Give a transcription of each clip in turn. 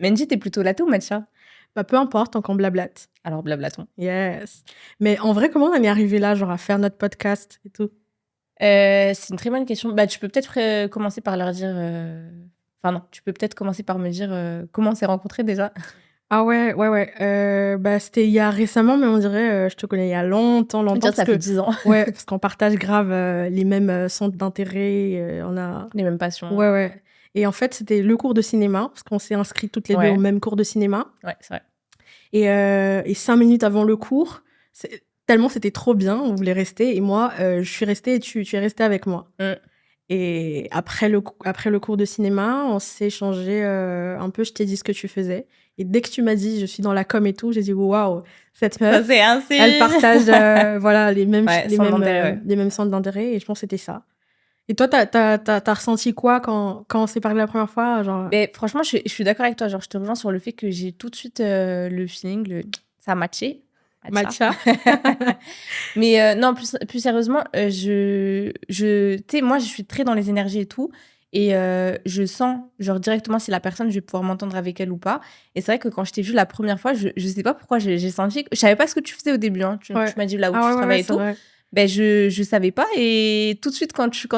Mendy, t'es plutôt latte ou matcha? Bah, peu importe, tant qu'on blablate. Alors, blablatons. Yes. Mais en vrai, comment on en est arrivé là, genre à faire notre podcast et tout? C'est une très bonne question. Bah, tu peux peut-être commencer par leur dire... Enfin non, tu peux peut-être commencer par me dire comment on s'est rencontrés déjà. Ah ouais, ouais, ouais. Bah, c'était il y a récemment, mais on dirait, je te connais il y a longtemps, On longtemps, dirait que ça parce fait que 10 ans. ouais, parce qu'on partage grave les mêmes centres d'intérêt. On a Les mêmes passions. ouais, ouais. Et en fait, c'était le cours de cinéma, parce qu'on s'est inscrits toutes les deux au Ouais, même cours de cinéma. ouais, c'est vrai. Et 5 minutes avant le cours, tellement c'était trop bien, on voulait rester. Et moi, je suis restée et tu es restée avec moi. Mm. Et après le cours de cinéma, on s'est échangé un peu, je t'ai dit ce que tu faisais. Et dès que tu m'as dit, je suis dans la com et tout, j'ai dit, waouh, cette Ça, meuf, c'est un elle signe. partage voilà, les mêmes, Ouais, centre d'intérêt, ouais. les mêmes centres d'intérêt. Et je pense que c'était ça. Et toi, t'as ressenti quoi quand on s'est parlé la première fois, genre... Mais franchement, je suis d'accord avec toi. Genre, je te rejoins sur le fait que j'ai tout de suite le feeling, ça a matché. Matcha. Mais non, plus sérieusement, tu sais, moi, je suis très dans les énergies et tout. Et je sens, genre, directement si la personne, je vais pouvoir m'entendre avec elle ou pas. Et c'est vrai que quand je t'ai vue la première fois, je sais pas pourquoi, j'ai senti... Je savais pas ce que tu faisais au début, hein. Tu Ouais. m'as dit là où Ah tu ouais, ouais, ouais, travailles et c'est tout. vrai. Ben, je savais pas. Et tout de suite, comme tu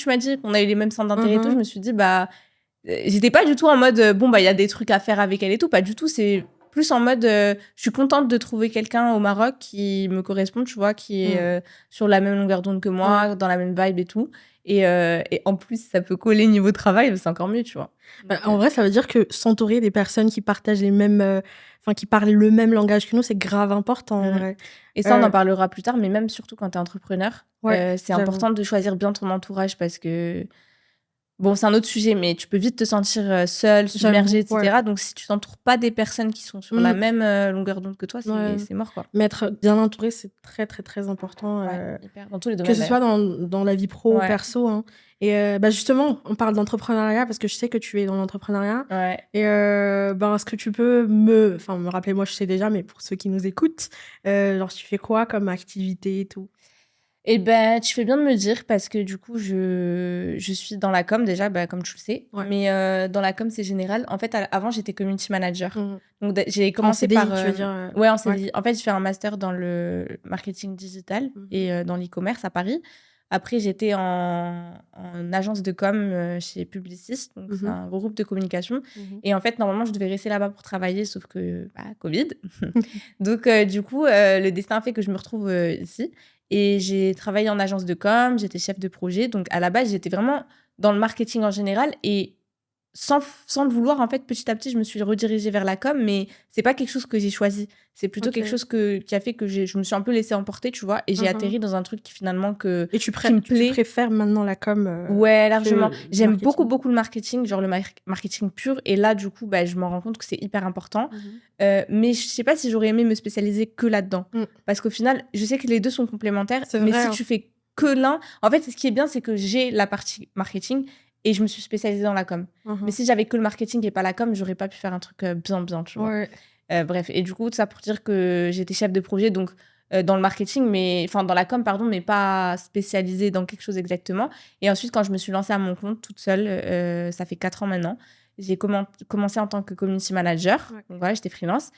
m'as dit qu'on a eu les mêmes centres d'intérêt et tout, je me suis dit, bah... J'étais pas du tout en mode bon bah il y a des trucs à faire avec elle et tout, pas du tout, c'est plus en mode je suis contente de trouver quelqu'un au Maroc qui me correspond, tu vois, qui est sur la même longueur d'onde que moi, Ouais. dans la même vibe et tout, et en plus ça peut coller niveau travail, c'est encore mieux, tu vois. Bah, Donc, en vrai, ça veut dire que s'entourer des personnes qui partagent les mêmes, enfin qui parlent le même langage que nous, c'est grave important en vrai. et ça on en parlera plus tard, mais même surtout quand t'es entrepreneur, Ouais, c'est j'avoue. important de choisir bien ton entourage parce que bon, c'est un autre sujet, mais tu peux vite te sentir seule, submergée, J'avoue, ouais. etc. Donc, si tu t'entoures pas des personnes qui sont sur la Mm, même longueur d'onde que toi, ouais. c'est mort, quoi. Mais être bien entouré, c'est très, très, très important. Ouais, hyper. Dans tous les Que domaines, ce soit d'ailleurs. dans la vie pro ou Ouais, perso. Hein. Et bah justement, on parle d'entrepreneuriat parce que je sais que tu es dans l'entrepreneuriat. ouais. Et ben, est-ce que tu peux me rappeler, moi je sais déjà, mais pour ceux qui nous écoutent, genre tu fais quoi comme activité et tout? Et ben, tu fais bien de me dire parce que du coup, je suis dans la com déjà, bah, comme tu le sais. Ouais. Mais dans la com, c'est général. En fait, avant, j'étais community manager. Mhm. Donc, j'ai En commencé CDI, par. tu veux dire Ouais, en ouais. CDI. En fait, je fais un master dans le marketing digital Mhm. et dans l'e-commerce à Paris. Après, j'étais en agence de com chez Publicis. Donc, c'est Mhm. un groupe de communication. Mhm. Et en fait, normalement, je devais rester là-bas pour travailler, sauf que, bah, Covid. Donc, du coup, le destin a fait que je me retrouve ici. Et j'ai travaillé en agence de com, j'étais chef de projet. Donc, à la base, j'étais vraiment dans le marketing en général. Et sans le vouloir, en fait, petit à petit, je me suis redirigée vers la com. Mais c'est pas quelque chose que j'ai choisi. C'est plutôt quelque Ok. chose qui a fait que je me suis un peu laissée emporter, tu vois. Et j'ai Mhm. atterri dans un truc qui, finalement, Et qui me tu plaît. préfères maintenant la com Ouais, que largement. le J'aime beaucoup, marketing? beaucoup le marketing, genre le marketing pur. Et là, du coup, bah, je me rends compte que c'est hyper important. Mhm. Mais je sais pas si j'aurais aimé me spécialiser que là-dedans. Mm. Parce qu'au final, je sais que les deux sont complémentaires. C'est Mais vrai. si Hein. tu fais que l'un... En fait, ce qui est bien, c'est que j'ai la partie marketing et je me suis spécialisée dans la com. Mais Mhm. si j'avais que le marketing et pas la com, j'aurais pas pu faire un truc bien, bien, tu vois. Ouais. Bref, et du coup, ça pour dire que j'étais chef de projet, donc dans le marketing, enfin dans la com, pardon, mais pas spécialisée dans quelque chose exactement. Et ensuite, quand je me suis lancée à mon compte toute seule, ça fait 4 ans maintenant, j'ai commencé en tant que community manager. Ouais. Donc voilà, j'étais freelance.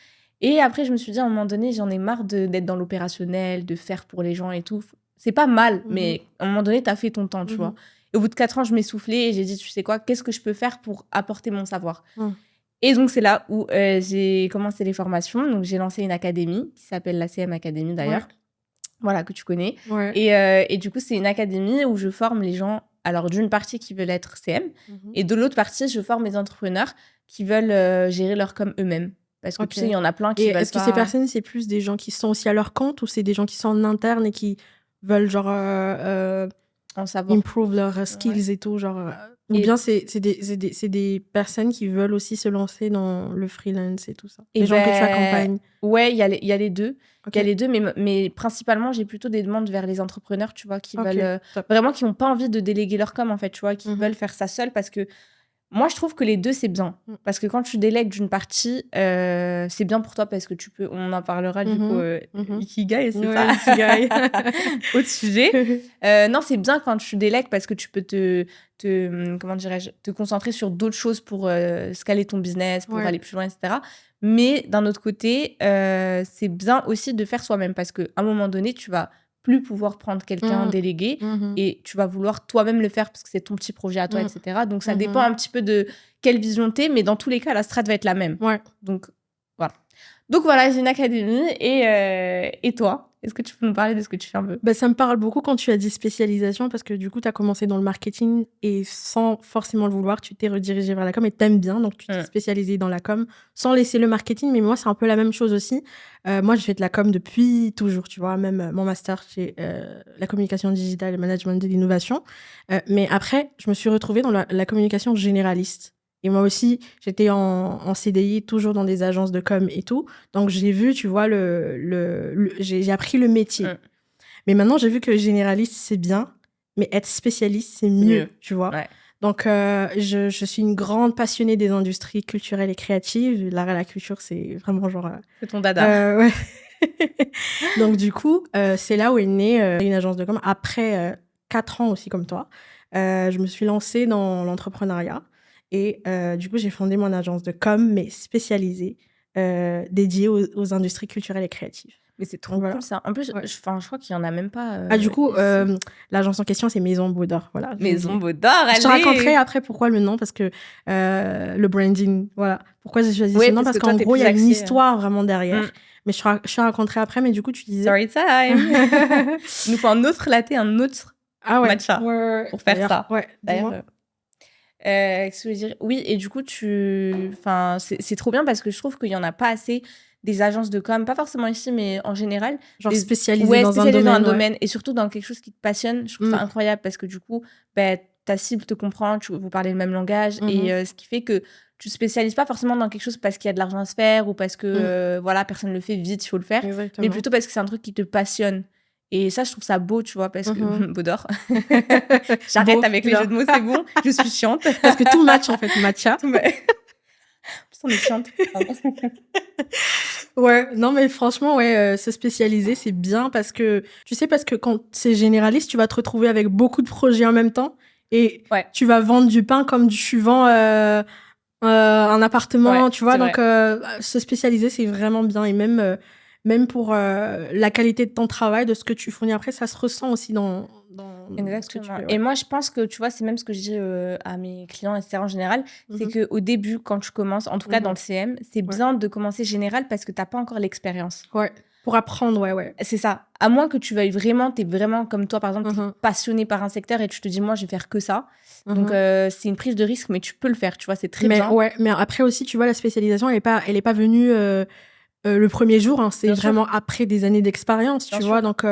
Et après, je me suis dit, à un moment donné, j'en ai marre d'être dans l'opérationnel, de faire pour les gens et tout. C'est pas mal, mais à un moment donné, t'as fait ton temps, tu vois. Et au bout de 4 ans, je m'essoufflais et j'ai dit, tu sais quoi, qu'est-ce que je peux faire pour apporter mon savoir? Et donc, c'est là où j'ai commencé les formations. Donc, j'ai lancé une académie qui s'appelle la CM Academy d'ailleurs. Ouais. Voilà, que tu connais. Ouais. Et du coup, c'est une académie où je forme les gens, alors d'une partie qui veulent être CM, et de l'autre partie, je forme les entrepreneurs qui veulent gérer leur com eux-mêmes. Parce que Ok. tu sais, il y en a plein Et qui veulent est-ce que ces pas... personnes, c'est plus des gens qui sont aussi à leur compte ou c'est des gens qui sont en interne et qui veulent genre en savoir plus. improve leurs Ouais. skills et tout genre ou Et, bien c'est des personnes qui veulent aussi se lancer dans le freelance et tout ça. et Les gens que tu ben, accompagnes. ouais, il y a les deux. Ok. Il y a les deux, mais principalement, j'ai plutôt des demandes vers les entrepreneurs, tu vois, qui Ok. veulent Top. vraiment, qui n'ont pas envie de déléguer leur com, en fait, tu vois, qui Mhm. veulent faire ça seul parce que Moi, je trouve que les deux, c'est bien. Parce que quand tu délègues d'une partie, c'est bien pour toi parce que tu peux... On en parlera du coup. Ikigai, c'est Ouais, ça Ikigai. Autre sujet. Non, c'est bien quand tu délègues parce que tu peux comment dirais-je, te concentrer sur d'autres choses pour scaler ton business, pour aller plus loin, etc. Mais d'un autre côté, c'est bien aussi de faire soi-même parce qu'à un moment donné, tu vas plus pouvoir prendre quelqu'un délégué et tu vas vouloir toi-même le faire parce que c'est ton petit projet à toi, etc. Donc, ça dépend un petit peu de quelle vision t'es, mais dans tous les cas, la strat va être la même. Ouais. Donc, voilà, j'ai une académie et toi, est-ce que tu peux nous parler de ce que tu fais un peu? Ça me parle beaucoup quand tu as dit spécialisation parce que du coup, tu as commencé dans le marketing et sans forcément le vouloir, tu t'es redirigé vers la com et t'aimes bien. Donc, tu t'es spécialisé dans la com sans laisser le marketing. Mais moi, c'est un peu la même chose aussi. Moi, je fais de la com depuis toujours, tu vois. Même mon master, c'est la communication digitale et le management de l'innovation. Mais après, je me suis retrouvée dans la communication généraliste. Et moi aussi, j'étais en CDI, toujours dans des agences de com et tout. Donc, j'ai vu, tu vois, j'ai appris le métier. Mais maintenant, j'ai vu que généraliste, c'est bien, mais être spécialiste, c'est mieux, tu vois. Ouais. Donc, je suis une grande passionnée des industries culturelles et créatives. L'art et la culture, c'est vraiment genre... c'est ton dada. Ouais. Donc, du coup, c'est là où est née une agence de com. Après 4 ans aussi, comme toi, je me suis lancée dans l'entrepreneuriat. Et du coup, j'ai fondé mon agence de com, mais spécialisée, dédiée aux industries culturelles et créatives. Mais c'est trop cool ça. En plus, je crois qu'il n'y en a même pas. Du coup, l'agence en question, c'est Maison Beau d'Or. Voilà, Maison Beau d'Or, allez. Je te raconterai après pourquoi le nom, parce que le branding, voilà. Pourquoi j'ai choisi ce nom, parce qu'en gros, il y a une histoire vraiment derrière. Mais je te raconterai après, mais du coup, tu disais... Story time. Il nous faut un autre latte, un autre matcha pour faire ça. Ouais, d'ailleurs. Qu'est-ce que je veux dire? Oui, et du coup, c'est trop bien parce que je trouve qu'il n'y en a pas assez des agences de com, pas forcément ici, mais en général. Genre spécialisées dans un domaine. Et surtout dans quelque chose qui te passionne. Je trouve ça incroyable parce que du coup, ta cible te comprend, vous parlez le même langage. Et ce qui fait que tu te spécialises pas forcément dans quelque chose parce qu'il y a de l'argent à se faire ou parce que personne ne le fait vite, il faut le faire. Exactement. Mais plutôt parce que c'est un truc qui te passionne. Et ça, je trouve ça beau, tu vois, parce que... Beau d'or. J'arrête avec les jeux de mots, c'est bon. Je suis chiante. Parce que tout match, en fait, matcha. En plus, on est chiante. Ouais, non, mais franchement, se spécialiser, c'est bien parce que quand c'est généraliste, tu vas te retrouver avec beaucoup de projets en même temps et tu vas vendre du pain comme tu vends un appartement, tu vois. Donc, se spécialiser, c'est vraiment bien. Et même pour la qualité de ton travail, de ce que tu fournis après, ça se ressent aussi dans Exactement. ce que tu fais. Et moi, je pense que, tu vois, c'est même ce que je dis à mes clients, etc. en général, c'est qu'au début, quand tu commences, en tout cas dans le CM, c'est bien de commencer général parce que tu n'as pas encore l'expérience. Ouais. Pour apprendre, ouais. C'est ça. À moins que tu veuilles vraiment, tu es vraiment comme toi, par exemple, tu es passionné par un secteur et tu te dis, moi, je vais faire que ça. Donc, c'est une prise de risque, mais tu peux le faire, tu vois, c'est très bien. Ouais, mais après aussi, tu vois, la spécialisation, elle est pas venue... le premier jour, hein, c'est vraiment après des années d'expérience, tu vois. Donc,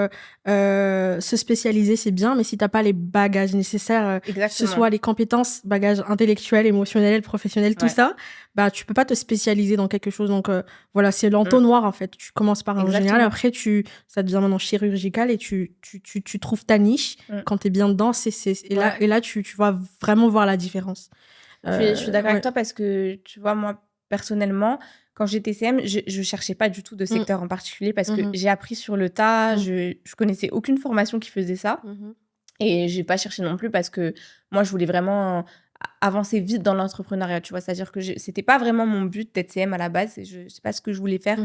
se spécialiser, c'est bien, mais si t'as pas les bagages nécessaires, que ce soit les compétences, bagages intellectuels, émotionnels, professionnels, tout ça, tu peux pas te spécialiser dans quelque chose. Donc, voilà, c'est l'entonnoir, en fait. Tu commences par un général, après, ça devient maintenant chirurgical et tu trouves ta niche. Quand t'es bien dedans, et là, tu vas vraiment voir la différence. Je suis d'accord avec toi parce que, tu vois, moi, personnellement, quand j'étais CM, je cherchais pas du tout de secteur en particulier parce que j'ai appris sur le tas. Je connaissais aucune formation qui faisait ça. Et j'ai pas cherché non plus parce que moi, je voulais vraiment avancer vite dans l'entrepreneuriat, tu vois. C'est-à-dire que c'était pas vraiment mon but d'être CM à la base. Je sais pas ce que je voulais faire,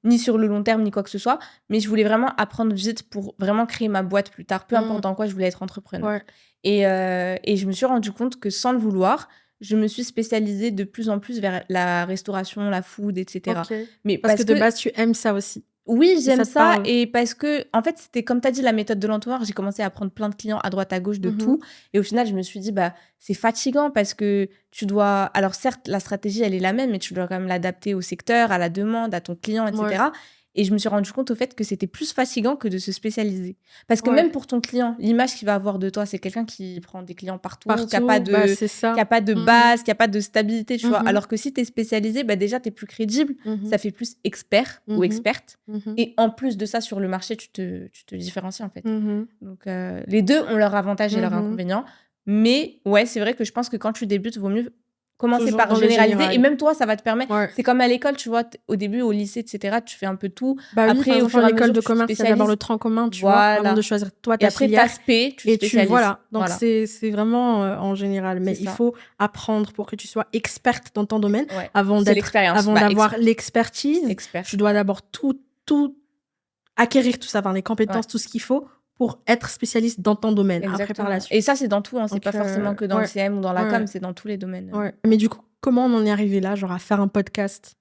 ni sur le long terme, ni quoi que ce soit. Mais je voulais vraiment apprendre vite pour vraiment créer ma boîte plus tard, peu importe dans quoi je voulais être entrepreneur. Et je me suis rendu compte que sans le vouloir, je me suis spécialisée de plus en plus vers la restauration, la food, etc. Mais parce que de base, tu aimes ça aussi. Oui, j'aime ça. Et parce que, en fait, c'était comme tu as dit, la méthode de l'entonnoir. J'ai commencé à prendre plein de clients à droite, à gauche, de tout. Et au final, je me suis dit, c'est fatigant parce que tu dois... Alors, certes, la stratégie, elle est la même, mais tu dois quand même l'adapter au secteur, à la demande, à ton client, etc. Et je me suis rendu compte au fait que c'était plus fatigant que de se spécialiser. Parce que même pour ton client, l'image qu'il va avoir de toi, c'est quelqu'un qui prend des clients partout qui n'a pas de, qui a pas de base, qui n'a pas de stabilité, tu vois. Alors que si tu es spécialisé, déjà, tu es plus crédible. Ça fait plus expert ou experte. Et en plus de ça, sur le marché, tu te différencies, en fait. Donc, les deux ont leurs avantages et leurs inconvénients. Mais ouais, c'est vrai que je pense que quand tu débutes, il vaut mieux commencer Toujours par dans le généraliser. général. Et même toi, ça va te permettre. Ouais. C'est comme à l'école, tu vois, au début, au lycée, etc., tu fais un peu tout. Bah oui, Après, par au exemple, fur et à l'école mesure, de tu te commerce, il y a d'abord le spécialises. tronc commun, tu vois, avant Voilà. de choisir toi Et ta après, filière. t'aspect, tu Et tu, spécialises. voilà. Donc, Voilà. c'est vraiment en général. Mais C'est il ça. faut apprendre pour que tu sois experte dans ton domaine. Ouais. Avant C'est l'expérience. avant Bah, d'avoir l'expertise, expert. tu dois d'abord tout acquérir tout ça, enfin, les compétences, Ouais. tout ce qu'il faut pour être spécialiste dans ton domaine. Après, par Exactement. la suite. Et ça, c'est dans tout. Hein. C'est Donc, pas forcément que dans le ouais, CM ou dans la ouais, com, c'est dans tous les domaines. ouais. Mais du coup, comment on en est arrivé là, genre à faire un podcast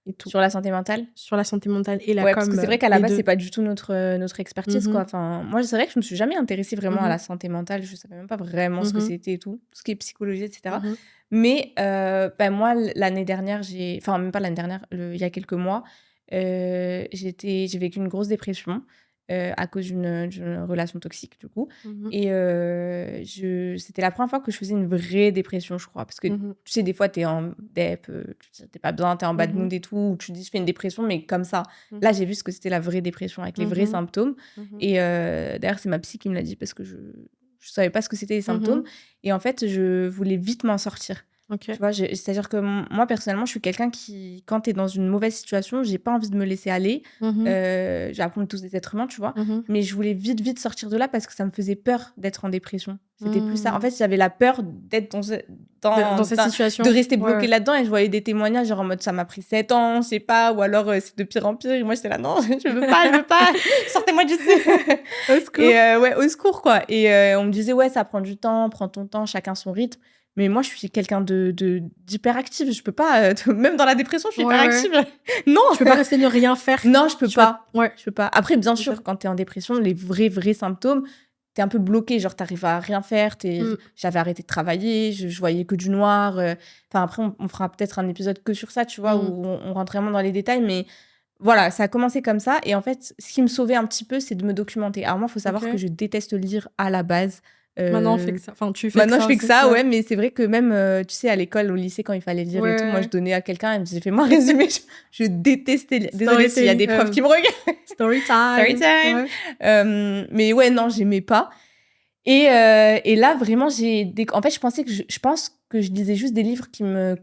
et tout Sur la santé mentale. sur la santé mentale et la Ouais, com, parce que c'est vrai qu'à la les base, deux. c'est pas du tout notre expertise, quoi. Mhm. Enfin, moi, c'est vrai que je me suis jamais intéressée vraiment à Mhm. la santé mentale. Je savais même pas vraiment ce que Mhm. c'était et tout. Tout ce qui est psychologie, etc. Mhm. Mais ben, moi, l'année dernière, enfin, même pas l'année dernière, il y a quelques mois, j'ai vécu une grosse dépression à cause d'une relation toxique, du coup. Mhm. Et c'était la première fois que je faisais une vraie dépression, je crois. Parce que, Mhm. tu sais, des fois, t'es en dep, t'es pas bien, t'es en bad Mhm. mood et tout, ou tu dis, je fais une dépression, mais comme ça. Mhm. Là, j'ai vu ce que c'était la vraie dépression, avec les vrais Mhm. symptômes. Mhm. Et d'ailleurs, c'est ma psy qui me l'a dit, parce que je savais pas ce que c'était les symptômes. Mhm. Et en fait, je voulais vite m'en sortir. Ok. Tu vois, c'est-à-dire que moi, personnellement, je suis quelqu'un qui, quand t'es dans une mauvaise situation, j'ai pas envie de me laisser aller. Mhm. J'ai appris qu'on est tous des êtres humains, tu vois. Mhm. Mais je voulais vite sortir de là parce que ça me faisait peur d'être en dépression. C'était plus ça. En Mhm. fait, j'avais la peur d'être Dans cette situation. de rester Ouais, bloquée ouais. là-dedans. Et je voyais des témoignages, genre en mode ça m'a pris 7 ans, je sais pas, ou alors c'est de pire en pire. Et moi, j'étais là, non, je veux pas, sortez-moi d'ici. Au secours. Et ouais, au secours, quoi. Et on me disait, ouais, ça prend du temps, prends ton temps, chacun son rythme. Mais moi, je suis quelqu'un d'hyperactif. Je peux pas, même dans la dépression, je suis Ouais, hyperactive. Non, Tu peux pas rester ne rien faire. non, je peux Tu pas. vas- Ouais. Je peux pas. Après, bien C'est sûr, ça. quand t'es en dépression, les vrais symptômes, t'es un peu bloqué. Genre, t'arrives à rien faire. Mm. J'avais arrêté de travailler. Je voyais que du noir. Enfin, après, on fera peut-être un épisode que sur ça, tu vois, où on rentre vraiment dans les détails. Mais voilà, ça a commencé comme ça. Et en fait, ce qui me sauvait un petit peu, c'est de me documenter. Alors moi, il faut savoir Ok. que je déteste lire à la base. Maintenant, on fait que ça. Enfin, tu fais Maintenant, que ça je fais que aussi, ça, ouais. ouais, mais c'est vrai que même, tu sais, à l'école, au lycée, quand il fallait lire et tout, moi, Ouais. je donnais à quelqu'un, elle me disait, fais-moi un résumé. Je détestais lire. Désolée s'il y a des profs qui me regardent. Story time. Story time. Ouais. Mais ouais, non, j'aimais pas. Et là, vraiment, en fait, je pense que je lisais juste des livres qui me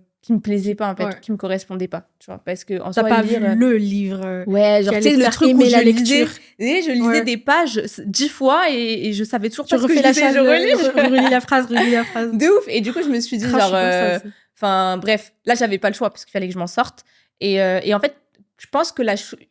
plaisaient pas, en fait, Ouais. ou qui me correspondaient pas, tu vois, parce que en T'as soi, pas lire, vu le livre ouais, qui genre, tu allait sais, te le faire truc où aimer la je lisais, lecture. je lisais Ouais. des pages 10 fois et je savais toujours Tu pas ce que refais je la lisais, phrase, je relis. je relis la phrase, relis la phrase. De ouf. Et du coup, je me suis dit, Ah, je suis genre, comme ça aussi. enfin, bref, là, j'avais pas le choix parce qu'il fallait que je m'en sorte. Et en fait, je pense que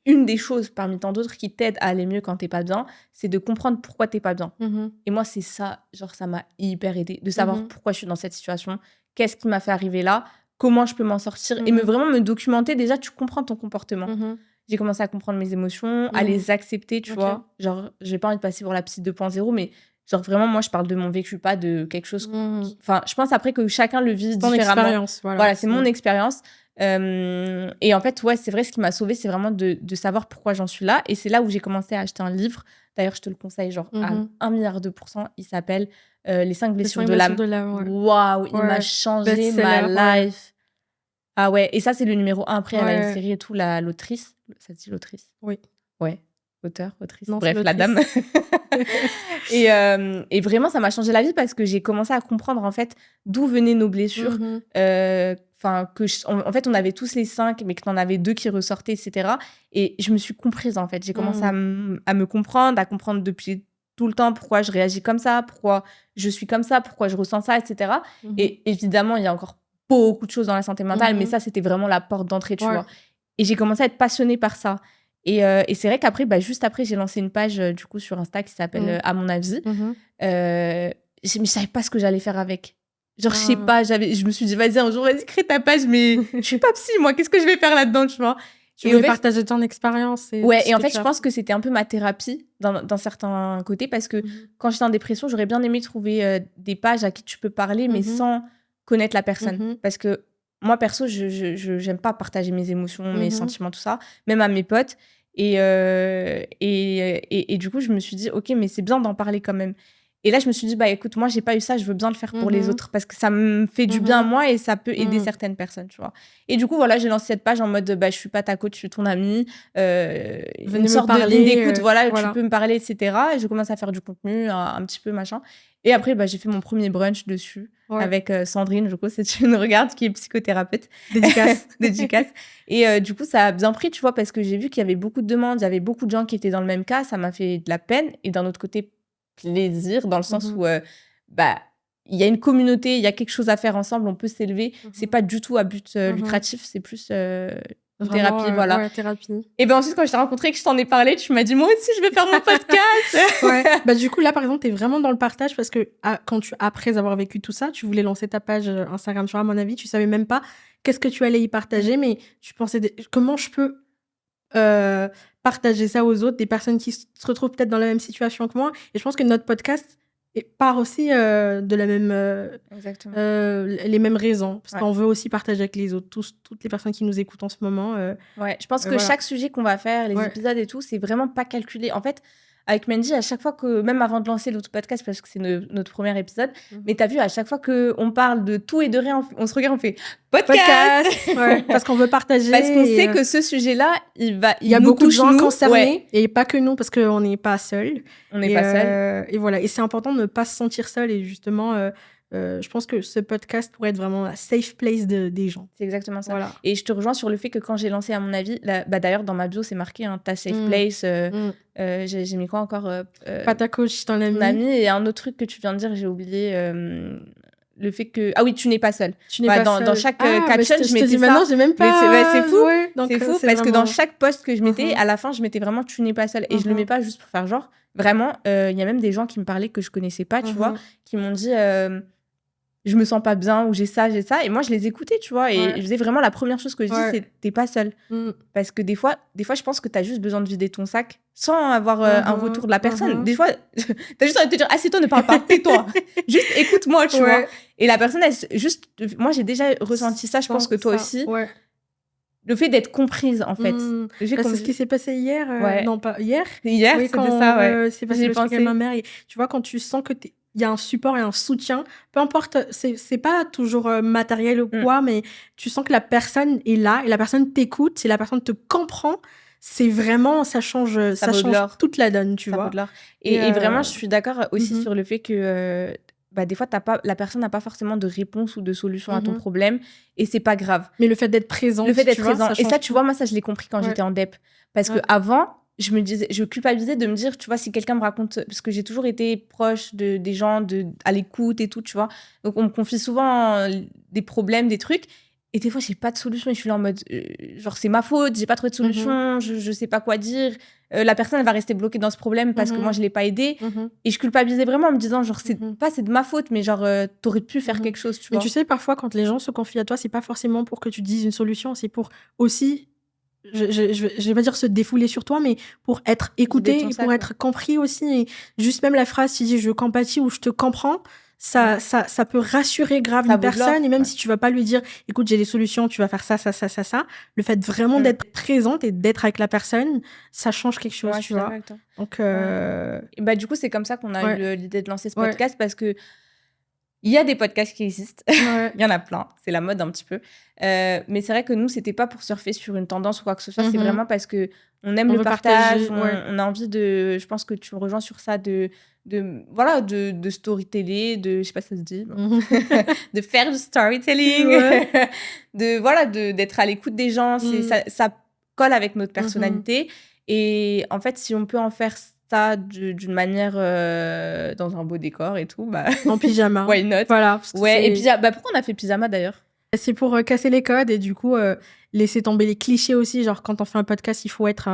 une des choses parmi tant d'autres qui t'aide à aller mieux quand t'es pas bien, c'est de comprendre pourquoi t'es pas bien. Mhm. Et moi, c'est ça, genre, ça m'a hyper aidé de savoir Mhm. pourquoi je suis dans cette situation, qu'est-ce qui m'a fait arriver là, comment je peux m'en sortir et Mhm. vraiment me documenter. Déjà, tu comprends ton comportement. Mhm. J'ai commencé à comprendre mes émotions, à Mhm. les accepter, tu Ok. vois. Genre, j'ai pas envie de passer pour la psy 2.0, mais genre, vraiment, moi, je parle de mon vécu, pas de quelque chose. Mhm. Enfin, je pense après que chacun le vit Ton différemment. expérience, voilà. Voilà, c'est mon expérience. Et en fait, ouais, c'est vrai, ce qui m'a sauvée, c'est vraiment de savoir pourquoi j'en suis là. Et c'est là où j'ai commencé à acheter un livre. D'ailleurs, je te le conseille, genre, à Mhm. 1 milliard de %. Il s'appelle Les 5 Les blessures 5 de l'âme. blessures de l'âme, ouais. Waouh, il Ouais. m'a changé Best-seller, ma ouais. life. Ah ouais, et ça, c'est le numéro 1. Après, elle a une Ouais. série et tout, l'autrice. Ça se dit l'autrice? Oui. Ouais. Auteur, autrice. Non, c'est Bref, la dame. Et vraiment, ça m'a changé la vie parce que j'ai commencé à comprendre, en fait, d'où venaient nos blessures. Mhm. Enfin, en fait, on avait tous les 5, mais que t'en avais 2 qui ressortaient, etc. Et je me suis comprise, en fait. J'ai commencé à me comprendre, à comprendre depuis tout le temps pourquoi je réagis comme ça, pourquoi je suis comme ça, pourquoi je ressens ça, etc. Mhm. Et évidemment, il y a encore beaucoup de choses dans la santé mentale, mais Mhm. ça, c'était vraiment la porte d'entrée, tu Ouais. vois. Et j'ai commencé à être passionnée par ça. Et c'est vrai qu'après, juste après, j'ai lancé une page du coup sur Insta qui s'appelle À mon avis. Mhm. Mais je savais pas ce que j'allais faire avec. Genre, je sais Ah. pas, je me suis dit, vas-y, un jour, vas-y, crée ta page, mais je suis pas psy, moi, qu'est-ce que je vais faire là-dedans, tu vois. Tu Et voulais en fait, partager ton expérience. ouais, et en fait, je pense que c'était un peu ma thérapie dans certains côtés, parce que Mhm. quand j'étais en dépression, j'aurais bien aimé trouver des pages à qui tu peux parler, mais Mhm. sans connaître la personne. Mhm. Parce que moi, perso, j'aime pas partager mes émotions, mes Mhm. sentiments, tout ça, même à mes potes. Et du coup, je me suis dit, ok, mais c'est bien d'en parler quand même. Et là, je me suis dit, bah écoute, moi, j'ai pas eu ça, je veux bien le faire pour les autres parce que ça me fait du bien à moi et ça peut aider certaines personnes, tu vois. Et du coup, voilà, j'ai lancé cette page en mode, bah, je suis pas ta coach, je suis ton amie. Une sorte de ligne d'écoute, voilà, tu peux me parler, etc. Et je commence à faire du contenu, un petit peu, machin. Et après, bah, j'ai fait mon premier brunch dessus avec Sandrine, du coup, c'est une regarde qui est psychothérapeute. Dédicace. Et du coup, ça a bien pris, tu vois, parce que j'ai vu qu'il y avait beaucoup de demandes, il y avait beaucoup de gens qui étaient dans le même cas, ça m'a fait de la peine. Et d'un autre côté, plaisir, dans le sens où bah il y a une communauté, il y a quelque chose à faire ensemble, on peut s'élever. C'est pas du tout à but lucratif, c'est plus thérapie, voilà. Ouais, thérapie. Et ben ensuite, quand je t'ai rencontré, que je t'en ai parlé, tu m'as dit, moi aussi, je vais faire mon podcast. Bah du coup, là, par exemple, t'es vraiment dans le partage parce que après avoir vécu tout ça, tu voulais lancer ta page Instagram, tu vois, à mon avis, tu savais même pas qu'est-ce que tu allais y partager, mais tu pensais, comment je peux partager ça aux autres, des personnes qui se retrouvent peut-être dans la même situation que moi. Et je pense que notre podcast part aussi de la même les mêmes raisons, parce qu'on veut aussi partager avec les autres, toutes les personnes qui nous écoutent en ce moment. Je pense que chaque sujet qu'on va faire, les épisodes et tout, c'est vraiment pas calculé. En fait, avec Mendy, à chaque fois que, même avant de lancer l'autre podcast, parce que c'est notre premier épisode, mais t'as vu, à chaque fois qu'on parle de tout et de rien, on se regarde, on fait podcast parce qu'on veut partager. Parce qu'on sait que ce sujet-là, il y a beaucoup de gens concernés, et pas que nous, parce qu'on n'est pas seuls. On n'est pas seuls. Et voilà, et c'est important de ne pas se sentir seul, et justement... je pense que ce podcast pourrait être vraiment la safe place des gens. C'est exactement ça. Voilà. Et je te rejoins sur le fait que quand j'ai lancé, à mon avis, bah d'ailleurs, dans ma bio, c'est marqué ta safe place. J'ai mis quoi encore pas ta coach, ton ami. Et un autre truc que tu viens de dire, j'ai oublié. Le fait que... Ah oui, tu n'es pas seule. Tu n'es pas seule. Dans chaque caption, je mettais ça. Maintenant, j'ai même pas... C'est fou. Donc, c'est fou parce que dans chaque post que je mettais, à la fin, je mettais vraiment « tu n'es pas seule ». Et je le mets pas juste pour faire genre. Vraiment, il y a même des gens qui me parlaient que je connaissais pas, tu vois, qui m'ont dit... je me sens pas bien ou j'ai ça. Et moi, je les écoutais, tu vois. Et je faisais vraiment la première chose que je dis, c'est t'es pas seule. Parce que des fois, je pense que t'as juste besoin de vider ton sac sans avoir un retour de la personne. Des fois, t'as juste envie de te dire, assieds-toi, ne parle pas, tais-toi. Juste écoute-moi, tu vois. Et la personne, moi, j'ai déjà ressenti ça, je pense que toi aussi. Le fait d'être comprise, en fait. C'est ce qui s'est passé hier. Non, pas hier. Hier, oui, c'était ça, c'est passé le truc avec ma mère. Et tu vois, quand tu sens que il y a un support et un soutien, peu importe, c'est pas toujours matériel ou quoi, mais tu sens que la personne est là et la personne t'écoute, et la personne te comprend, c'est vraiment, ça change toute la donne, tu vois. Et vraiment, je suis d'accord aussi sur le fait que des fois, la personne n'a pas forcément de réponse ou de solution à ton problème, et c'est pas grave. Mais le fait d'être présent, et ça, tu vois, moi, ça, je l'ai compris quand j'étais en DEP. Parce que avant, je culpabilisais de me dire, tu vois, si quelqu'un me raconte, parce que j'ai toujours été proche des gens, à l'écoute et tout, tu vois. Donc, on me confie souvent des problèmes, des trucs. Et des fois, j'ai pas de solution et je suis là en mode, genre, c'est ma faute, j'ai pas trouvé de solution, je sais pas quoi dire. La personne, elle va rester bloquée dans ce problème parce que moi, je l'ai pas aidée. Et je culpabilisais vraiment en me disant, genre, c'est de ma faute, mais genre, t'aurais pu faire quelque chose, tu vois. Mais tu sais, parfois, quand les gens se confient à toi, c'est pas forcément pour que tu dises une solution, c'est pour aussi... Je vais pas dire se défouler sur toi, mais pour être écouté, pour être compris aussi. Et juste même la phrase, tu dis je compatis ou je te comprends, ça peut rassurer grave une personne. Et même si tu vas pas lui dire, écoute, j'ai des solutions, tu vas faire ça. Le fait vraiment d'être présente et d'être avec la personne, ça change quelque chose, tu vois. Donc, et bah, du coup, c'est comme ça qu'on a eu l'idée de lancer ce podcast parce que il y a des podcasts qui existent, il y en a plein, c'est la mode un petit peu. Mais c'est vrai que nous, c'était pas pour surfer sur une tendance ou quoi que ce soit, c'est vraiment parce que on aime le partage, on a envie de, je pense que tu me rejoins sur ça, de storyteller, je sais pas si ça se dit, de faire du storytelling, d'être à l'écoute des gens, ça colle avec notre personnalité. Et en fait, si on peut en faire ça d'une manière dans un beau décor et tout, bah en pyjama. Why not? Voilà. Et puis pourquoi on a fait pyjama d'ailleurs? C'est pour casser les codes et du coup laisser tomber les clichés aussi. Genre quand on fait un podcast, il faut être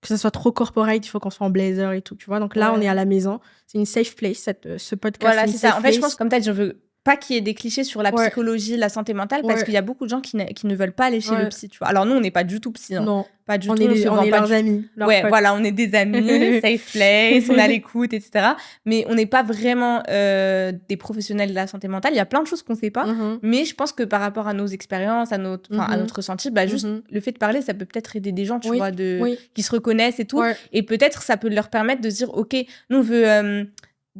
que ça soit trop corporate, il faut qu'on soit en blazer et tout, tu vois. Donc là, on est à la maison. C'est une safe place, ce podcast. Voilà, c'est ça. En fait, je pense, comme tu as dit, je veux pas qu'il y ait des clichés sur la psychologie, la santé mentale, parce qu'il y a beaucoup de gens qui ne veulent pas aller chez le psy, tu vois. Alors nous, on n'est pas du tout psy. Hein. Non. Pas du tout. On est leurs amis. Voilà, on est des amis, safe place, on a l'écoute, etc. Mais on n'est pas vraiment des professionnels de la santé mentale. Il y a plein de choses qu'on ne sait pas. Mais je pense que par rapport à nos expériences, à notre ressenti, juste le fait de parler, ça peut peut-être aider des gens, tu vois, qui se reconnaissent et tout. Et peut-être ça peut leur permettre de se dire, OK, nous, on veut...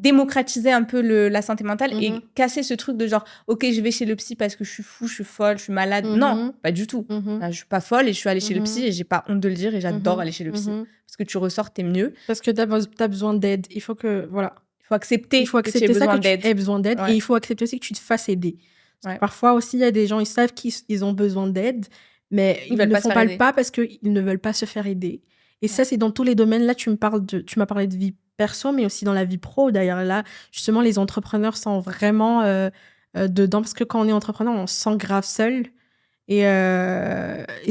démocratiser un peu la santé mentale et Mhm. casser ce truc de genre, ok, je vais chez le psy parce que je suis fou, je suis folle, je suis malade. Non, Mhm. pas du tout. Mhm. Je suis pas folle et je suis allée chez le psy Mhm. et j'ai pas honte de le dire et j'adore Mhm. aller chez le psy. Mhm. Parce que tu ressors, t'es mieux. Parce que t'as besoin d'aide. Il faut que, voilà. Il faut accepter Il faut que tu aies accepter ça, besoin que tu d'aide. aies besoin d'aide. Ouais. Et il faut accepter aussi que tu te fasses aider. Parce Ouais. que parfois aussi, il y a des gens, ils savent qu'ils ont besoin d'aide, mais Ils ils veulent ne pas se font faire pas aider. le pas parce qu'ils ne veulent pas se faire aider. Et ça, c'est dans tous les domaines. Là, tu m'as parlé de vie perso, mais aussi dans la vie pro. D'ailleurs, là, justement, les entrepreneurs sont vraiment dedans. Parce que quand on est entrepreneur, on se sent grave seul. Et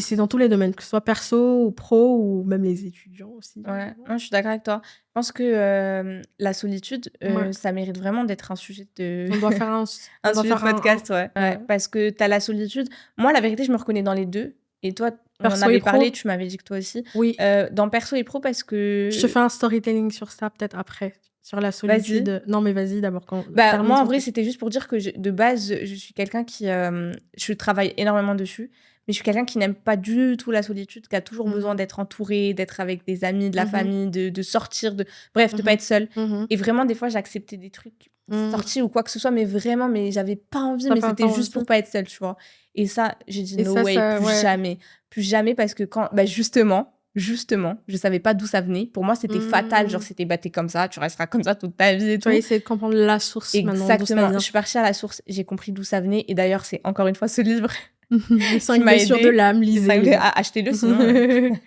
c'est dans tous les domaines, que ce soit perso ou pro, ou même les étudiants aussi. Ouais, non, je suis d'accord avec toi. Je pense que la solitude, Ouais. ça mérite vraiment d'être un sujet de, On doit faire un on doit sujet de faire podcast, ouais. ouais. Parce que tu as la solitude. Moi, la vérité, je me reconnais dans les deux. Et toi, on en Perso et avait pro. parlé, tu m'avais dit que toi aussi. Oui. Dans perso et pro, parce que... Je te fais un storytelling sur ça, peut-être après. Sur la solitude. Vas-y. Non, mais vas-y, d'abord. Bah, moi, en ton vrai, truc. c'était juste pour dire que de base, je suis quelqu'un qui... je travaille énormément dessus. Mais je suis quelqu'un qui n'aime pas du tout la solitude, qui a toujours besoin d'être entouré, d'être avec des amis, de la famille, de sortir, bref, de pas être seule. Et vraiment, des fois, j'acceptais des trucs sortis ou quoi que ce soit, mais vraiment, mais j'avais pas envie, mais c'était juste pour pas être seule, tu vois. Et ça, j'ai dit no way, plus jamais. Plus jamais, parce que quand... Bah, justement, je savais pas d'où ça venait. Pour moi, c'était fatal. Genre, c'était, bah, t'es comme ça, tu resteras comme ça toute ta vie et tout. Tu vas essayer de comprendre la source maintenant, d'où ça Exactement. vient. Je suis partie à la source, j'ai compris d'où ça venait. Et d'ailleurs, c'est encore une fois ce livre Les 5 qui m'a blessures aidé. de l'âme, lisez. Achetez-le sinon.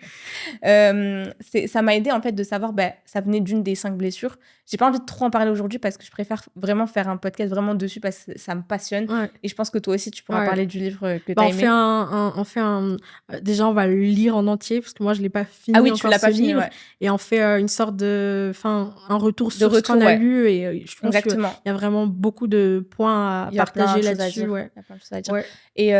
Ça m'a aidé en fait de savoir, bah, ça venait d'une des 5 blessures. J'ai pas envie de trop en parler aujourd'hui parce que je préfère vraiment faire un podcast vraiment dessus parce que ça me passionne. Ouais. Et je pense que toi aussi, tu pourras parler du livre que tu Bah, as aimé. on fait un... Déjà, on va le lire en entier parce que moi, je l'ai pas fini Ah oui, encore tu l'as pas ce fini, livre. ouais. Et on fait une sorte de... Enfin, un retour sur ce qu'on a lu. Et je pense qu'il y a vraiment beaucoup de points à partager là-dessus. Ouais. Il y a plein de choses à dire. Ouais. Et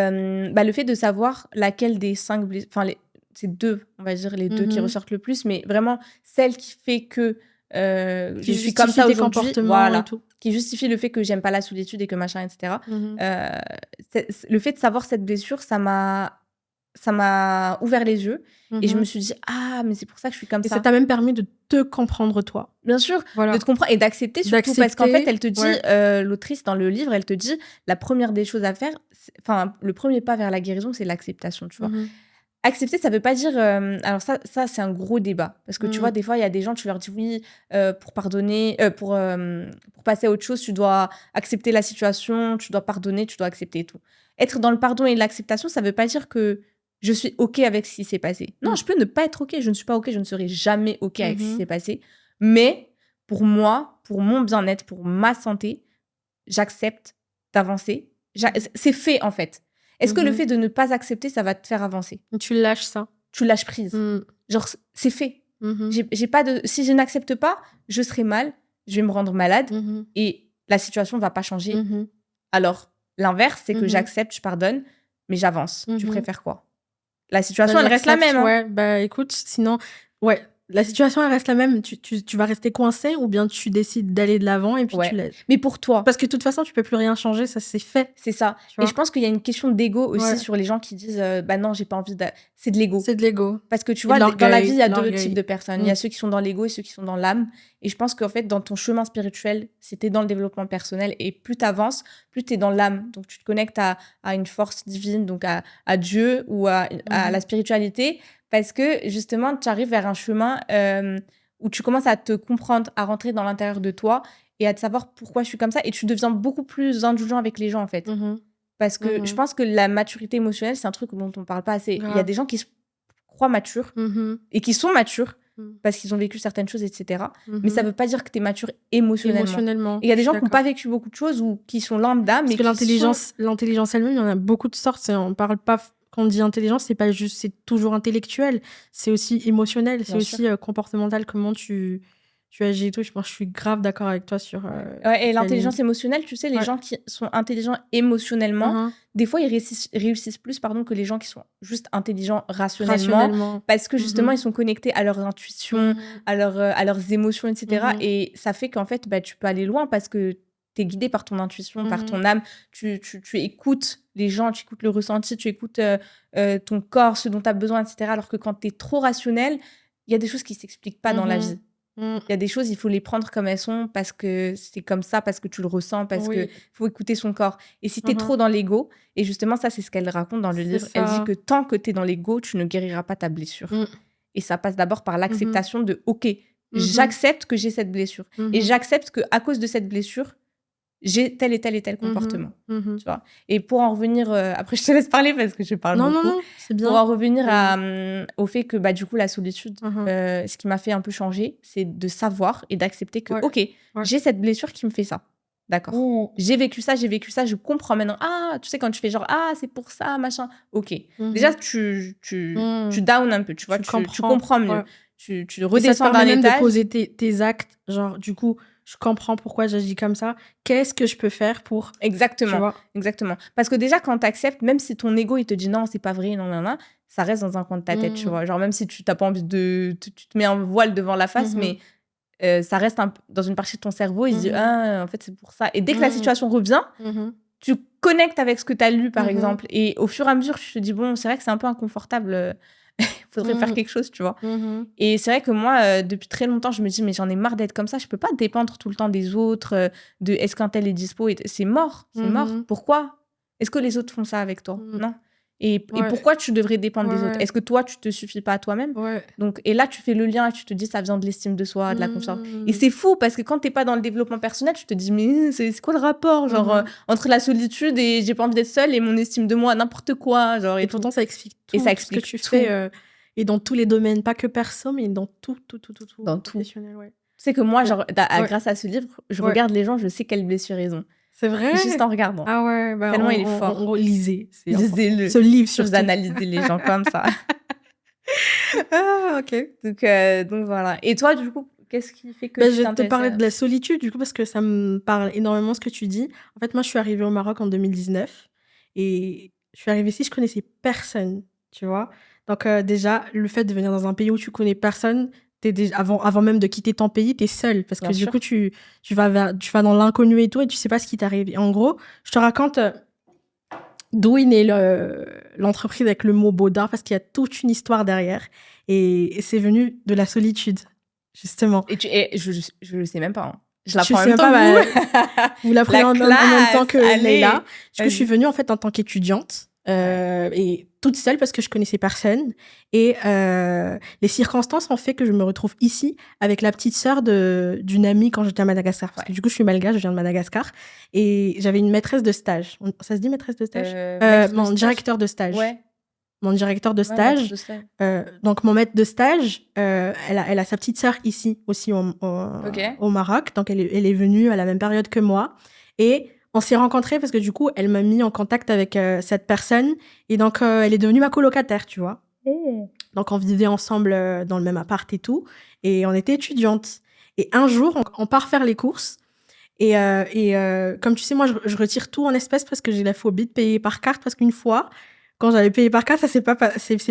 bah, le fait de savoir laquelle des 5 blessures... Enfin, c'est 2, on va dire, les 2 qui ressortent le plus, mais vraiment celle qui fait que je suis comme ça aujourd'hui, voilà, et tout. Qui justifie le fait que j'aime pas la solitude et que machin, etc. Le fait de savoir cette blessure, ça m'a ouvert les yeux et je me suis dit, ah, mais c'est pour ça que je suis comme ça. Et ça t'a même permis de te comprendre toi. Bien sûr, de te comprendre et d'accepter surtout, parce qu'en fait, elle te dit, l'autrice dans le livre, elle te dit, la première des choses à faire, enfin, le premier pas vers la guérison, c'est l'acceptation, tu vois. Accepter, ça veut pas dire... alors ça c'est un gros débat. Parce que tu vois, des fois, il y a des gens, tu leur dis oui, pour pardonner, pour passer à autre chose, tu dois accepter la situation, tu dois pardonner, tu dois accepter et tout. Être dans le pardon et l'acceptation, ça veut pas dire que je suis OK avec ce qui s'est passé. Non, je peux ne pas être OK. Je ne suis pas OK, je ne serai jamais OK avec ce qui s'est passé. Mais pour moi, pour mon bien-être, pour ma santé, j'accepte d'avancer. C'est fait, en fait. Est-ce que le fait de ne pas accepter, ça va te faire avancer? Tu lâches ça. Tu lâches prise. Genre, c'est fait. J'ai pas de... Si je n'accepte pas, je serai mal, je vais me rendre malade et la situation va pas changer. Alors, l'inverse, c'est que j'accepte, je pardonne, mais j'avance. Tu préfères quoi? La situation, elle reste la même. Hein. Ouais, bah écoute, sinon... Ouais, la situation, elle reste la même. Tu vas rester coincé ou bien tu décides d'aller de l'avant et puis tu laisses. Mais pour toi... Parce que de toute façon, tu peux plus rien changer, ça c'est fait. C'est ça. Et je pense qu'il y a une question d'ego aussi sur les gens qui disent bah non, j'ai pas envie de... C'est de l'ego. C'est de l'ego. Parce que tu vois, dans la vie, il y a 2 types de personnes. Il y a ceux qui sont dans l'ego et ceux qui sont dans l'âme. Et je pense qu'en fait, dans ton chemin spirituel, si t'es dans le développement personnel et plus t'avances, plus t'es dans l'âme. Donc tu te connectes à une force divine, donc à Dieu ou à la spiritualité. Parce que justement, tu arrives vers un chemin où tu commences à te comprendre, à rentrer dans l'intérieur de toi et à te savoir pourquoi je suis comme ça. Et tu deviens beaucoup plus indulgent avec les gens, en fait. Parce que je pense que la maturité émotionnelle, c'est un truc dont on parle pas assez. Il y a des gens qui se croient matures et qui sont matures parce qu'ils ont vécu certaines choses, etc. Mais ça veut pas dire que tu es mature émotionnellement. Et il y a des gens qui n'ont pas vécu beaucoup de choses ou qui sont lambda, mais parce que l'intelligence elle-même, il y en a beaucoup de sortes. On parle pas... Quand on dit intelligence, c'est pas juste, c'est toujours intellectuel, c'est aussi émotionnel, c'est aussi comportemental, comment tu agis et tout. Je pense que je suis grave d'accord avec toi sur... et l'intelligence émotionnelle, tu sais, les gens qui sont intelligents émotionnellement, des fois, ils réussissent plus que les gens qui sont juste intelligents rationnellement. Parce que justement, ils sont connectés à leur intuition, à leurs émotions, etc. Et ça fait qu'en fait, bah, tu peux aller loin parce que t'es guidé par ton intuition, par ton âme. Tu écoutes les gens, tu écoutes le ressenti, tu écoutes ton corps, ce dont tu as besoin, etc. Alors que quand t'es trop rationnel, il y a des choses qui s'expliquent pas dans la vie. Mm. Il y a des choses, il faut les prendre comme elles sont parce que c'est comme ça, parce que tu le ressens, parce Oui. que faut écouter son corps. Et si tu es Mhm. trop dans l'ego, et justement, ça, c'est ce qu'elle raconte dans le C'est livre, elle dit ça. que tant que tu es dans l'ego, tu ne guériras pas ta blessure. Mm. Et ça passe d'abord par l'acceptation de OK, Mhm. j'accepte que j'ai cette blessure. Et Mhm. j'accepte qu'à cause de cette blessure, j'ai tel et tel et tel comportement. Mhm. Tu vois. Et pour en revenir, après je te laisse parler parce que je parle Non, beaucoup. non, non, c'est bien. Pour en revenir Oui. au fait que bah, du coup la solitude, Mhm. ce qui m'a fait un peu changer, c'est de savoir et d'accepter que Ouais. OK, Ouais. j'ai cette blessure qui me fait ça. D'accord. Mm. J'ai vécu ça, je comprends maintenant. Ah, tu sais, quand tu fais genre, ah, c'est pour ça, machin. OK. Mhm. Déjà, tu down un peu, tu vois, tu comprends mieux. Ouais. Tu Et ça te redescends d'un permet même de étage. poser tes actes. Genre, du coup, je comprends pourquoi j'agis comme ça. Qu'est-ce que je peux faire pour... Tu Exactement, vois? exactement. Parce que déjà, quand tu acceptes, même si ton ego, il te dit non, c'est pas vrai, non, non, non, ça reste dans un coin de ta tête, tu vois. Genre, même si tu n'as pas envie de... Tu te mets un voile devant la face, mais ça reste dans une partie de ton cerveau, il se dit, ah, en fait, c'est pour ça. Et dès que la situation revient, tu connectes avec ce que tu as lu, par exemple. Et au fur et à mesure, tu te dis, bon, c'est vrai que c'est un peu inconfortable. Faudrait faire quelque chose, tu vois. Et c'est vrai que moi, depuis très longtemps, je me dis, mais j'en ai marre d'être comme ça. Je peux pas dépendre tout le temps des autres, de est-ce qu'un tel est dispo. C'est mort, c'est mort. Pourquoi? Est-ce que les autres font ça avec toi? Non. Et pourquoi tu devrais dépendre des autres? Est-ce que toi, tu te suffis pas à toi-même? Donc, et là, tu fais le lien et tu te dis, ça vient de l'estime de soi, de la confiance. Et c'est fou parce que quand t'es pas dans le développement personnel, tu te dis, mais c'est quoi le rapport genre, entre la solitude et j'ai pas envie d'être seule et mon estime de moi, n'importe quoi. Genre, et pourtant, ça explique tout, et ça explique ce que tu tout. fais. Et dans tous les domaines, pas que perso, mais dans tout. Dans tout. Professionnel, ouais. Tu sais que moi, genre, grâce à ce livre, je regarde les gens, je sais quelles blessures ils ont. C'est vrai? Juste en regardant. Ah ouais, bah tellement il est fort. On lisez. Lisez-le. Ce livre surtout. Vous analysez les gens comme ça. Ah, ok. Donc voilà. Et toi, du coup, qu'est-ce qui fait que tu Je te parlais de la solitude, du coup, parce que ça me parle énormément ce que tu dis. En fait, moi, je suis arrivée au Maroc en 2019. Et je suis arrivée ici, je connaissais personne, tu vois. Donc déjà, le fait de venir dans un pays où tu connais personne, avant même de quitter ton pays, t'es seule. Parce que Bien du sûr. coup, tu vas dans l'inconnu et tout, et tu sais pas ce qui t'arrive. Et en gros, je te raconte d'où est née l'entreprise avec le mot Baudard, parce qu'il y a toute une histoire derrière. Et c'est venu de la solitude, justement. Et je le sais même pas. Hein. Je l'apprends Je en même sais temps pas, que vous. Vous l'apprenez en même temps que Leïla. Du coup, Vas-y. je suis venue en fait en tant qu'étudiante et toute seule parce que je connaissais personne. Et les circonstances ont fait que je me retrouve ici avec la petite sœur d'une amie quand j'étais à Madagascar. Parce que du coup, je suis malgache, je viens de Madagascar. Et j'avais une maîtresse de stage. Ça se dit maîtresse de stage Mon directeur de stage. Ouais. Mon directeur de stage. Donc, mon maître de stage, elle a sa petite sœur ici aussi au Maroc. Donc, elle est venue à la même période que moi. Et on s'est rencontrés parce que du coup, elle m'a mis en contact avec cette personne. Et donc, elle est devenue ma colocataire, tu vois. Donc, on vivait ensemble dans le même appart et tout. Et on était étudiantes. Et un jour, on part faire les courses. Et comme tu sais, moi, je retire tout en espèces parce que j'ai la phobie de payer par carte. Parce qu'une fois, quand j'avais payé par carte, ça c'est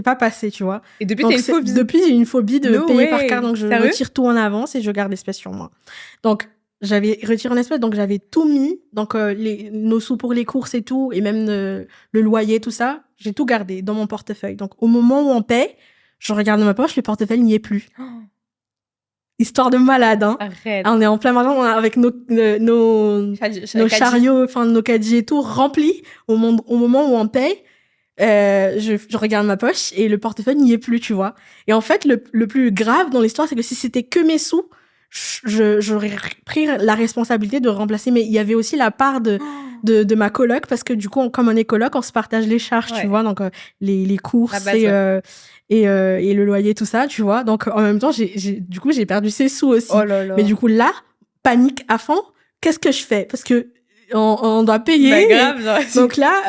pas passé, tu vois. Et depuis, t'as une phobie. Depuis, j'ai une phobie de payer par carte, donc je retire tout en avance et je garde l'espèce sur moi. Donc, j'avais retiré en espèces, donc j'avais tout mis, donc nos sous pour les courses et tout, et même le loyer, tout ça, j'ai tout gardé dans mon portefeuille. Donc, au moment où on paie, je regarde dans ma poche, le portefeuille n'y est plus. Histoire de malade, hein. Arrête. On est en plein matin avec nos chariots, enfin nos caddies et tout, remplis au moment où on paye. Je regarde ma poche et le portefeuille n'y est plus, tu vois. Et en fait, le plus grave dans l'histoire, c'est que si c'était que mes sous, j'aurais pris la responsabilité de remplacer. Mais il y avait aussi la part de ma coloc, parce que du coup, comme on est coloc, on se partage les charges, tu vois. Donc, les courses et le loyer, tout ça, tu vois. Donc, en même temps, du coup, j'ai perdu ces sous aussi. Oh là là. Mais du coup, là, panique à fond. Qu'est-ce que je fais? Parce que on doit payer. Bah grave, genre, donc là,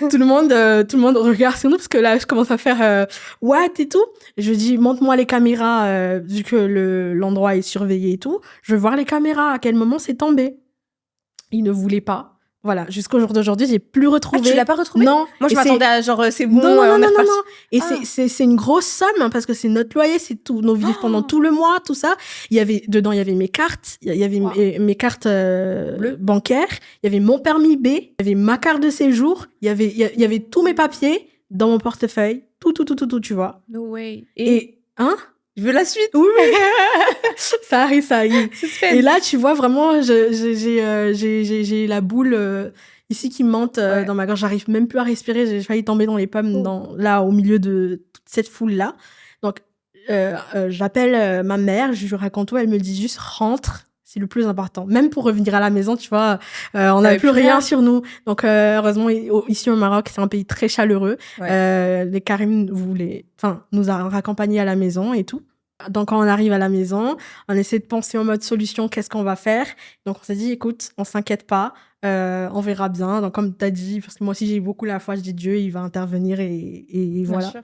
tout le monde regarde sur nous parce que là, je commence à faire what et tout. Je dis, montre-moi les caméras, vu que l'endroit est surveillé et tout. Je veux voir les caméras, à quel moment c'est tombé. Il ne voulait pas. Voilà, jusqu'au jour d'aujourd'hui, j'ai plus retrouvé. Ah, tu l'as pas retrouvé? Non. Moi, je m'attendais à genre, c'est bon. Non. Et c'est une grosse somme, hein, parce que c'est notre loyer, c'est tout, nos vivres pendant tout le mois, tout ça. Dedans, il y avait mes cartes, il y avait mes cartes bancaires, il y avait mon permis B, il y avait ma carte de séjour, il y avait tous mes papiers dans mon portefeuille, tout, tu vois. No way. Et hein? Je veux la suite. Oui, ça arrive. Suspense. Et là, tu vois, vraiment, j'ai la boule ici qui monte dans ma gorge. J'arrive même plus à respirer. J'ai failli tomber dans les pommes, là, au milieu de toute cette foule-là. Donc, j'appelle ma mère, je lui raconte tout. Elle me dit juste rentre. C'est le plus important. Même pour revenir à la maison, tu vois, on n'avait plus rien sur nous. Donc, heureusement, ici au Maroc, c'est un pays très chaleureux. Les Karim nous a raccompagnés à la maison et tout. Donc, quand on arrive à la maison, on essaie de penser en mode solution, qu'est-ce qu'on va faire. Donc, on s'est dit, écoute, on s'inquiète pas, on verra bien. Donc, comme tu as dit, parce que moi aussi, j'ai beaucoup la foi, je dis Dieu, il va intervenir et voilà. Bien sûr.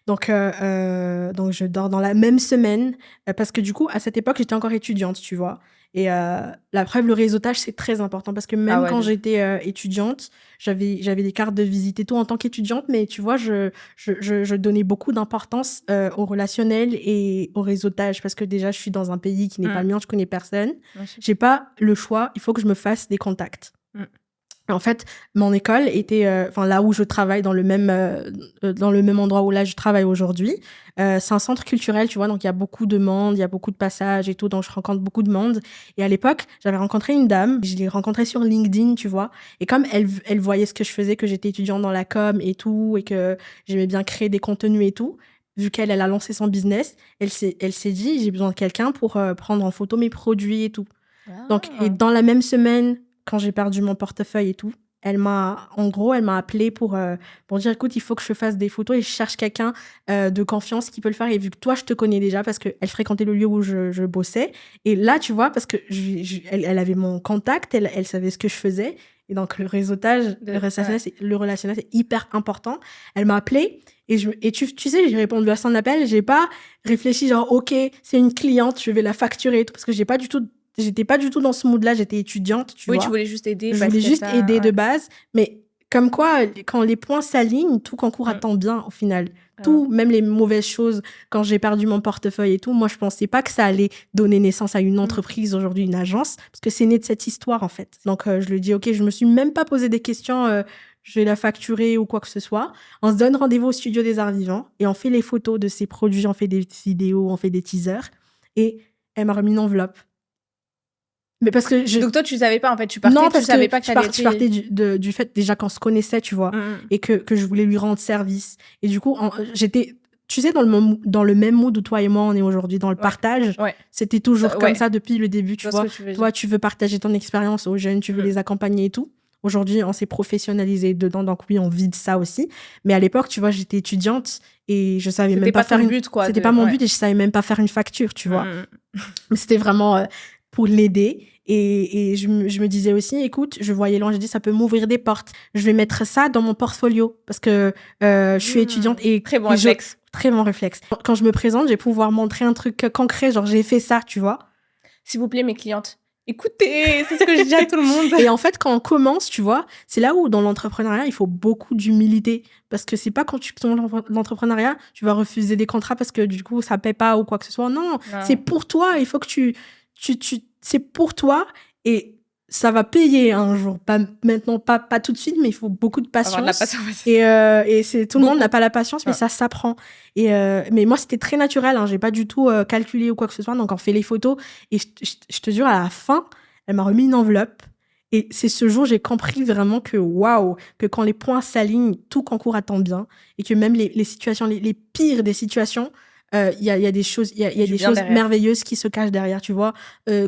Donc, je dors dans la même semaine parce que du coup, à cette époque, j'étais encore étudiante, tu vois. Et la preuve, le réseautage, c'est très important parce que même quand j'étais étudiante, j'avais des cartes de visite et tout en tant qu'étudiante, mais tu vois, je donnais beaucoup d'importance au relationnel et au réseautage parce que déjà, je suis dans un pays qui n'est pas le mien, je connais personne. J'ai pas le choix, il faut que je me fasse des contacts. En fait, mon école était, là où je travaille, dans le même endroit où là je travaille aujourd'hui, c'est un centre culturel, tu vois, donc il y a beaucoup de monde, il y a beaucoup de passages et tout, donc je rencontre beaucoup de monde. Et à l'époque, j'avais rencontré une dame, je l'ai rencontrée sur LinkedIn, tu vois, et comme elle voyait ce que je faisais, que j'étais étudiante dans la com et tout, et que j'aimais bien créer des contenus et tout, vu qu'elle a lancé son business, elle s'est dit, j'ai besoin de quelqu'un pour prendre en photo mes produits et tout. Donc, et dans la même semaine, quand j'ai perdu mon portefeuille et tout, elle m'a appelé pour dire, écoute, il faut que je fasse des photos et je cherche quelqu'un de confiance qui peut le faire. Et vu que toi, je te connais déjà parce qu'elle fréquentait le lieu où je bossais. Et là, tu vois, parce que elle avait mon contact, elle savait ce que je faisais. Et donc, le réseautage, le relationnel, c'est hyper important. Elle m'a appelé et tu sais, j'ai répondu à son appel. J'ai pas réfléchi genre, OK, c'est une cliente, je vais la facturer et tout, parce que j'étais pas du tout dans ce mood-là, j'étais étudiante, tu vois. Oui, tu voulais juste aider. Je voulais juste aider de base, mais comme quoi, quand les points s'alignent, tout concourt à tant bien au final. Tout, même les mauvaises choses, quand j'ai perdu mon portefeuille et tout, moi, je pensais pas que ça allait donner naissance à une entreprise, aujourd'hui une agence, parce que c'est né de cette histoire, en fait. Donc, je lui dis, OK, je me suis même pas posé des questions, je vais la facturer ou quoi que ce soit. On se donne rendez-vous au studio des Arts Vivants et on fait les photos de ces produits, on fait des vidéos, on fait des teasers. Et elle m'a remis une enveloppe. Mais parce que Donc toi, tu savais pas, en fait, tu savais pas que je partais du fait déjà qu'on se connaissait, tu vois, et que je voulais lui rendre service. Et du coup, j'étais, tu sais, dans le même mood où toi et moi, on est aujourd'hui dans le partage. C'était toujours comme ça depuis le début, tu vois. Toi, tu veux partager ton expérience aux jeunes, tu veux les accompagner et tout. Aujourd'hui, on s'est professionnalisé dedans, donc oui, on vit de ça aussi. Mais à l'époque, tu vois, j'étais étudiante et je savais même pas faire C'était pas mon but et je savais même pas faire une facture, tu vois. Mais c'était vraiment pour l'aider. Et je me disais aussi, écoute, je voyais loin, j'ai dit, ça peut m'ouvrir des portes. Je vais mettre ça dans mon portfolio parce que je suis étudiante et très bon réflexe. Très bon réflexe. Quand je me présente, je vais pouvoir montrer un truc concret, genre j'ai fait ça, tu vois. S'il vous plaît, mes clientes, écoutez, c'est ce que je dis à tout le monde. Et en fait, quand on commence, tu vois, c'est là où dans l'entrepreneuriat, il faut beaucoup d'humilité. Parce que c'est pas quand tu commences l'entrepreneuriat, tu vas refuser des contrats parce que du coup, ça paie pas ou quoi que ce soit. Non. C'est pour toi. Il faut que c'est pour toi et ça va payer un jour. Pas maintenant, pas tout de suite, mais il faut beaucoup de patience. Avoir de la patience. Et tout le monde n'a pas la patience, mais ça s'apprend. Mais moi, c'était très naturel. Hein. J'ai pas du tout calculé ou quoi que ce soit. Donc, on fait les photos. Et je te jure, à la fin, elle m'a remis une enveloppe. Et c'est ce jour, j'ai compris vraiment que waouh, que quand les points s'alignent, tout concourt à tant bien. Et que même les situations, les pires des situations, il y a des choses, il y a des choses merveilleuses qui se cachent derrière, tu vois,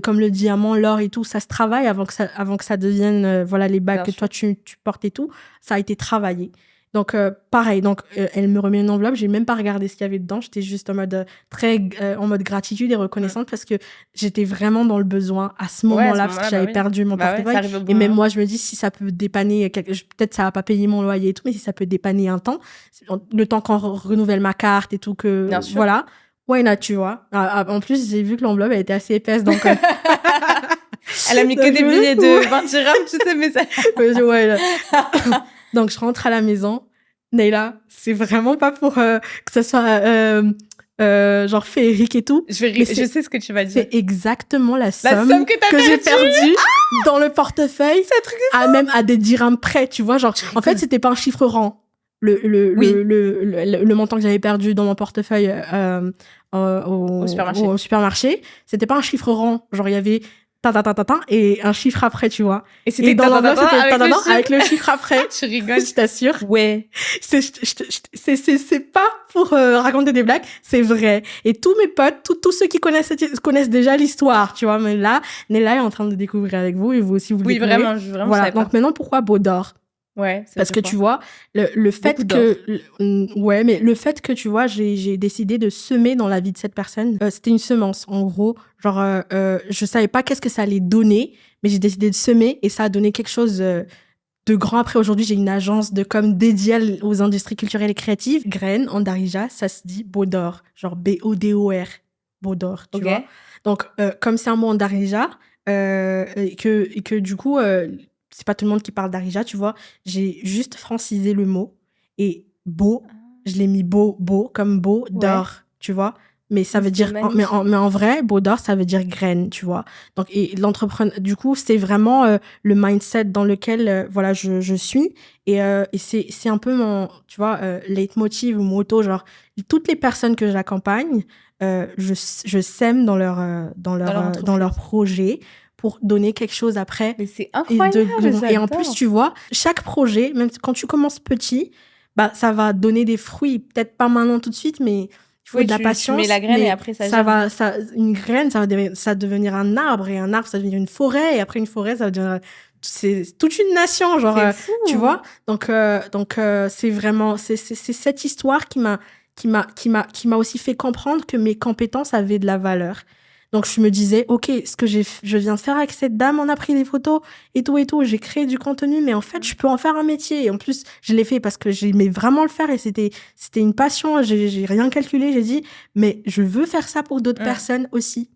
comme le diamant, l'or et tout, ça se travaille avant que ça devienne, voilà, les bagues que toi tu portes et tout, ça a été travaillé. Donc, pareil, donc elle me remet une enveloppe, j'ai même pas regardé ce qu'il y avait dedans, j'étais juste en mode en mode gratitude et reconnaissante parce que j'étais vraiment dans le besoin à ce moment-là parce que j'avais perdu mon portefeuille. Et même moi, je me dis, si ça peut dépanner, peut-être ça va pas payer mon loyer et tout, mais si ça peut dépanner un temps, le temps qu'on renouvelle ma carte et tout, que voilà, why not, tu vois. En plus, j'ai vu que l'enveloppe, elle était assez épaisse, donc... Elle a mis que des billets de 20 dirhams, tu sais, mais ça... Donc, je rentre à la maison. Neyla, c'est vraiment pas pour que ça soit genre féerique et tout. Je sais ce que tu vas dire. C'est exactement la somme que j'ai perdue dans le portefeuille, même à des dirhams près, tu vois. Genre, en fait, c'était pas un chiffre rond. le montant que j'avais perdu dans mon portefeuille au supermarché, c'était pas un chiffre rond. Genre, il y avait et un chiffre après, tu vois. Et c'était dans l'enveloppe, c'était avec le chiffre après. Tu rigoles. Je t'assure. Ouais. C'est pas pour raconter des blagues, c'est vrai. Et tous mes potes, tous ceux qui connaissent déjà l'histoire, tu vois. Mais là, Nella est en train de découvrir avec vous et vous aussi, vous le découvrez. Oui, vraiment, voilà. Donc maintenant, pourquoi Beau d'Or? Ouais, parce que tu vois le fait mais le fait que tu vois j'ai décidé de semer dans la vie de cette personne, c'était une semence en gros, genre je savais pas qu'est-ce que ça allait donner, mais j'ai décidé de semer et ça a donné quelque chose de grand. Après, aujourd'hui, j'ai une agence de com dédiée aux industries culturelles et créatives. Graine en Darija, ça se dit Beau d'Or, genre B-O-D-O-R, Beau d'Or, tu vois. Donc comme c'est un mot en Darija et que du coup c'est pas tout le monde qui parle Darija, tu vois. J'ai juste francisé le mot. Et beau, je l'ai mis beau, comme beau, d'or, tu vois. Mais ça veut dire... Mais en vrai, beau d'or, ça veut dire graine, tu vois. Donc, et l'entrepreneur... Du coup, c'est vraiment le mindset dans lequel, voilà, je suis. Et c'est un peu mon, tu vois, leitmotiv ou motto, genre, toutes les personnes que j'accompagne, je sème dans leur projet pour donner quelque chose après. Mais c'est incroyable, et en plus, tu vois, chaque projet, même quand tu commences petit, bah, ça va donner des fruits. Peut-être pas maintenant tout de suite, mais il faut de la patience. Tu mets la graine et après, une graine, ça va devenir un arbre. Et un arbre, ça va devenir une forêt. Et après, une forêt, ça va devenir... C'est toute une nation, genre, tu vois. Donc, c'est vraiment... C'est cette histoire qui m'a aussi fait comprendre que mes compétences avaient de la valeur. Donc, je me disais, OK, ce que je viens de faire avec cette dame, on a pris des photos et tout, j'ai créé du contenu, mais en fait, je peux en faire un métier. Et en plus, je l'ai fait parce que j'aimais vraiment le faire et c'était une passion. J'ai rien calculé, j'ai dit, mais je veux faire ça pour d'autres personnes aussi.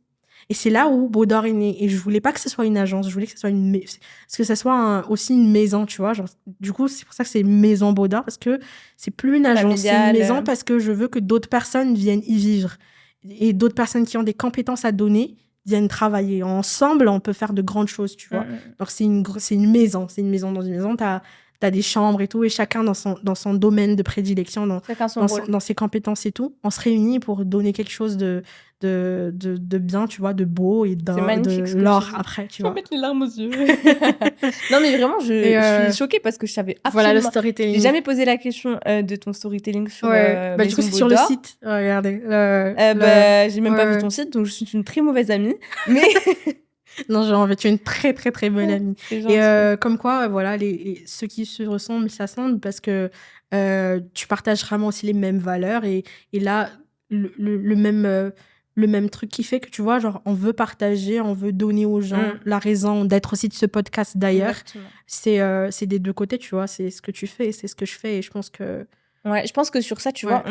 Et c'est là où Beau d'Or est né. Et je voulais pas que ce soit une agence, je voulais que ce soit parce que ça soit aussi une maison, tu vois. Genre, du coup, c'est pour ça que c'est Maison Beau d'Or, parce que c'est plus une agence, c'est une maison parce que je veux que d'autres personnes viennent y vivre. Et d'autres personnes qui ont des compétences à donner viennent travailler. Ensemble, on peut faire de grandes choses, tu vois. Donc, c'est une maison. C'est une maison dans une maison. T'as des chambres et tout, et chacun dans son domaine de prédilection, dans ses compétences et tout. On se réunit pour donner quelque chose de bien, tu vois, de beau et de l'or après, tu vois. Je vais mettre les larmes aux yeux. Non, mais vraiment, je suis choquée parce que je savais absolument... Voilà, le storytelling. J'ai jamais posé la question de ton storytelling sur du coup, c'est sur le site. Regardez. J'ai même pas vu ton site, donc je suis une très mauvaise amie. Mais... Non, genre, tu es une très, très, très bonne amie. Et comme quoi, voilà, ceux qui se ressemblent s'assemblent parce que tu partages vraiment aussi les mêmes valeurs. Et là, le même truc qui fait que, tu vois, genre, on veut partager, on veut donner aux gens la raison d'être aussi de ce podcast d'ailleurs. C'est des deux côtés, tu vois. C'est ce que tu fais, c'est ce que je fais. Et je pense que... Ouais, je pense que sur ça, tu vois,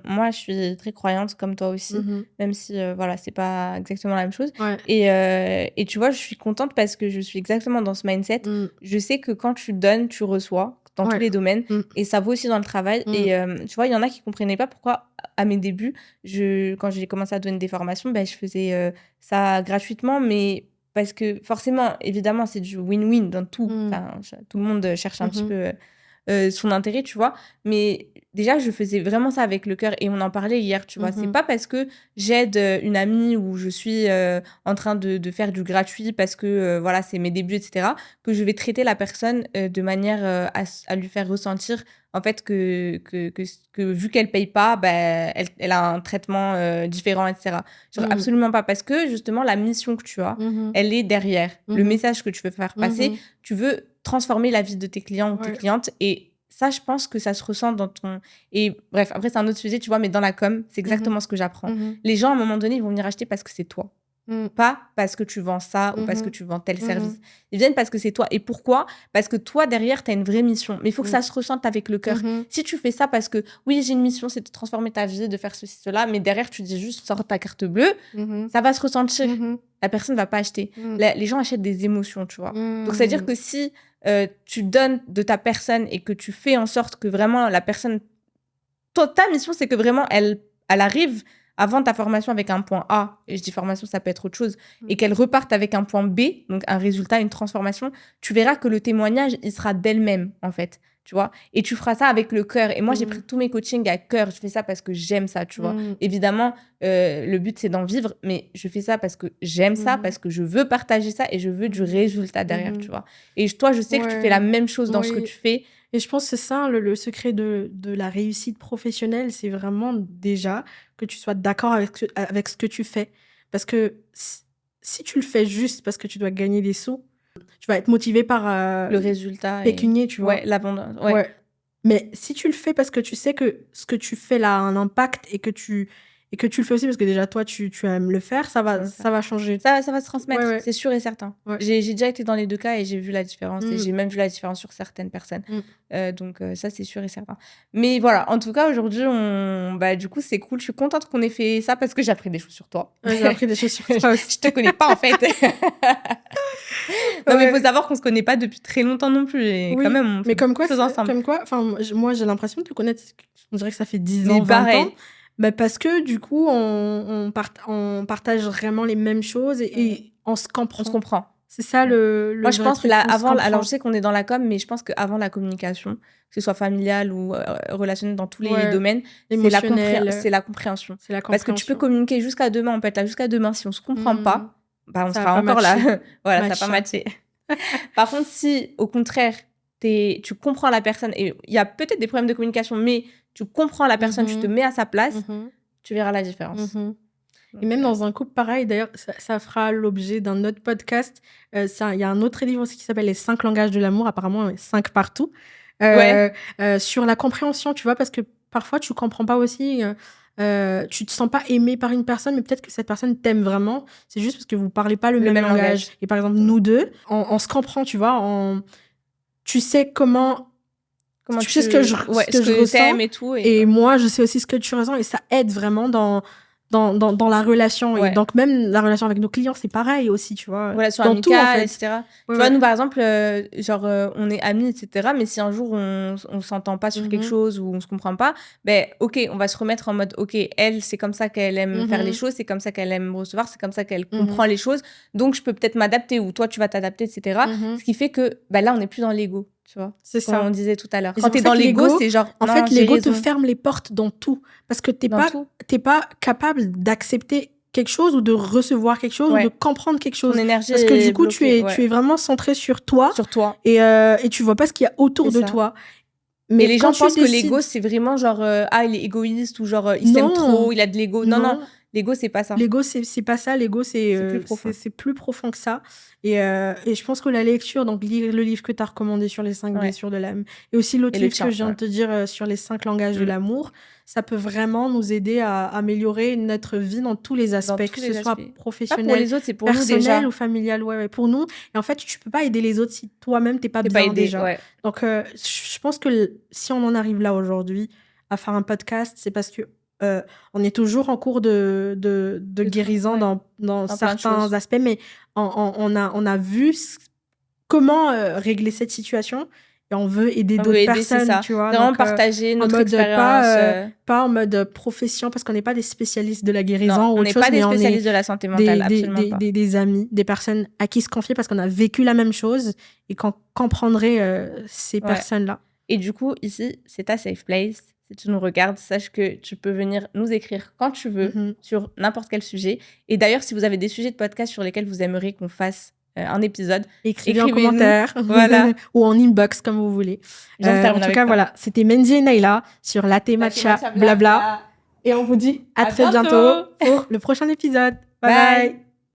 moi, je suis très croyante comme toi aussi, même si, voilà, c'est pas exactement la même chose. Et tu vois, je suis contente parce que je suis exactement dans ce mindset. Je sais que quand tu donnes, tu reçois dans tous les domaines. Et ça vaut aussi dans le travail. Et tu vois, il y en a qui comprenaient pas pourquoi, à mes débuts, quand j'ai commencé à donner des formations, je faisais ça gratuitement, mais parce que forcément, évidemment, c'est du win-win dans tout. Enfin, tout le monde cherche un petit peu... son intérêt, tu vois. Mais déjà, je faisais vraiment ça avec le cœur et on en parlait hier, tu vois. C'est pas parce que j'aide une amie ou je suis en train de faire du gratuit parce que, voilà, c'est mes débuts, etc., que je vais traiter la personne de manière à lui faire ressentir, en fait, que vu qu'elle paye pas, elle a un traitement différent, etc. Genre, absolument pas. Parce que, justement, la mission que tu as, elle est derrière. Le message que tu veux faire passer, tu veux transformer la vie de tes clients ou tes clientes. Et ça, je pense que ça se ressent dans ton... Et bref, après, c'est un autre sujet, tu vois, mais dans la com, c'est exactement ce que j'apprends. Les gens, à un moment donné, ils vont venir acheter parce que c'est toi. Pas parce que tu vends ça ou parce que tu vends tel service. Ils viennent parce que c'est toi. Et pourquoi ? Parce que toi, derrière, tu as une vraie mission. Mais il faut que ça se ressente avec le cœur. Si tu fais ça parce que, oui, j'ai une mission, c'est de transformer ta vie, de faire ceci, cela, mais derrière, tu dis juste, sors ta carte bleue, ça va se ressentir. La personne ne va pas acheter. Les gens achètent des émotions, tu vois. Donc, c'est-à-dire que si tu donnes de ta personne et que tu fais en sorte que vraiment la personne... Ta mission, c'est que vraiment, elle arrive avant ta formation avec un point A, et je dis formation, ça peut être autre chose, et qu'elle reparte avec un point B, donc un résultat, une transformation, tu verras que le témoignage, il sera d'elle-même, en fait. tu vois. Et tu feras ça avec le cœur. Et moi, j'ai pris tous mes coachings à cœur. Je fais ça parce que j'aime ça, tu vois. Évidemment, le but, c'est d'en vivre, mais je fais ça parce que j'aime ça, parce que je veux partager ça et je veux du résultat derrière, tu vois. Et toi, je sais que tu fais la même chose dans ce que tu fais. Et je pense que c'est ça, le secret de la réussite professionnelle, c'est vraiment déjà que tu sois d'accord avec ce que tu fais. Parce que si tu le fais juste parce que tu dois gagner des sous, tu vas être motivé par le résultat pécunier, tu vois. Ouais, l'abondance. Ouais. Mais si tu le fais parce que tu sais que ce que tu fais là a un impact et que tu le fais aussi parce que déjà toi tu aimes le faire, ça va changer. Ça va se transmettre, Ouais. c'est sûr et certain. Ouais. J'ai déjà été dans les deux cas et j'ai vu la différence et j'ai même vu la différence sur certaines personnes. Donc ça, c'est sûr et certain. Mais voilà, en tout cas, aujourd'hui, du coup, c'est cool. Je suis contente qu'on ait fait ça parce que j'ai appris des choses sur toi. Ouais, j'ai appris des choses sur toi aussi. Je te connais pas, en fait. Non, mais il faut savoir qu'on se connaît pas depuis très longtemps non plus. Et quand même, on fait comme quoi, ensemble. Moi, j'ai l'impression de te connaître, on dirait que ça fait 10 ans, 20 ans. Bah parce que du coup, on partage vraiment les mêmes choses et on se comprend. On se comprend. C'est ça le Moi, je pense alors je sais qu'on est dans la com, mais je pense qu'avant la communication, que ce soit familiale ou relationnelle dans tous les domaines, c'est la compréhension. Parce que tu peux communiquer jusqu'à demain, on peut être là jusqu'à demain. Si on se comprend pas, on sera encore là. Voilà, ça va pas matcher. Par contre, si au contraire, tu comprends la personne, et il y a peut-être des problèmes de communication, mais tu comprends la personne, tu te mets à sa place, tu verras la différence. Et même dans un couple pareil, d'ailleurs, ça fera l'objet d'un autre podcast. Il y a un autre livre aussi qui s'appelle Les 5 langages de l'amour, apparemment 5 partout, sur la compréhension, tu vois, parce que parfois tu comprends pas aussi, tu te sens pas aimé par une personne, mais peut-être que cette personne t'aime vraiment, c'est juste parce que vous parlez pas le même langage. Et par exemple, nous deux, on se comprend, tu vois, tu sais tu sais ce que je ressens et tout, et moi je sais aussi ce que tu ressens et ça aide vraiment dans la relation. Et donc même la relation avec nos clients, c'est pareil aussi, tu vois. Relation dans amicale, tout, en fait. etc. Tu vois, nous par exemple, on est amis, etc. Mais si un jour on s'entend pas sur quelque chose ou on se comprend pas, ok, on va se remettre en mode, ok, elle, c'est comme ça qu'elle aime faire les choses, c'est comme ça qu'elle aime recevoir, c'est comme ça qu'elle comprend les choses. Donc je peux peut-être m'adapter ou toi tu vas t'adapter, etc. Ce qui fait que là on n'est plus dans l'ego. Tu vois, c'est ça. Comme on disait tout à l'heure. Quand t'es dans l'ego, c'est genre. En fait, l'ego te ferme les portes dans tout. Parce que t'es pas capable d'accepter quelque chose ou de recevoir quelque chose ou de comprendre quelque chose. Ton énergie parce que du coup, bloquée, tu es vraiment centré sur toi. Et tu vois pas ce qu'il y a autour de toi. Mais les gens pensent que l'ego, c'est vraiment genre, il est égoïste ou genre, il s'aime trop, il a de l'ego. Non. L'ego, c'est pas ça. L'ego, c'est pas ça. L'ego, c'est plus profond que ça. Et je pense que la lecture, donc lire le livre que tu as recommandé sur les 5 blessures de l'âme, et aussi l'autre livre que je viens de te dire sur les 5 langages de l'amour, ça peut vraiment nous aider à améliorer notre vie dans tous les aspects, que ce soit professionnel, pas pour les autres, c'est pour personnel nous déjà. ou familial. Ouais, pour nous. Et en fait, tu peux pas aider les autres si toi-même t'es pas bien déjà. Donc, je pense que si on en arrive là aujourd'hui à faire un podcast, c'est parce que on est toujours en cours de guérison dans certains aspects, mais on a vu comment régler cette situation et on veut aider d'autres personnes, tu vois. Vraiment partager notre expérience. Pas en mode profession, parce qu'on n'est pas des spécialistes de la guérison ou autre chose. On n'est pas des spécialistes de la santé mentale, absolument pas. Des amis, des personnes à qui se confier parce qu'on a vécu la même chose et qu'on comprendrait ces personnes-là. Et du coup, ici, c'est ta safe place. Si tu nous regardes, sache que tu peux venir nous écrire quand tu veux sur n'importe quel sujet. Et d'ailleurs, si vous avez des sujets de podcast sur lesquels vous aimeriez qu'on fasse un épisode, écrivez en commentaire ou en inbox, comme vous voulez. En tout cas, voilà, c'était Mendy et Naila sur Latte Matcha Blabla. Et on vous dit à très bientôt pour le prochain épisode. Bye.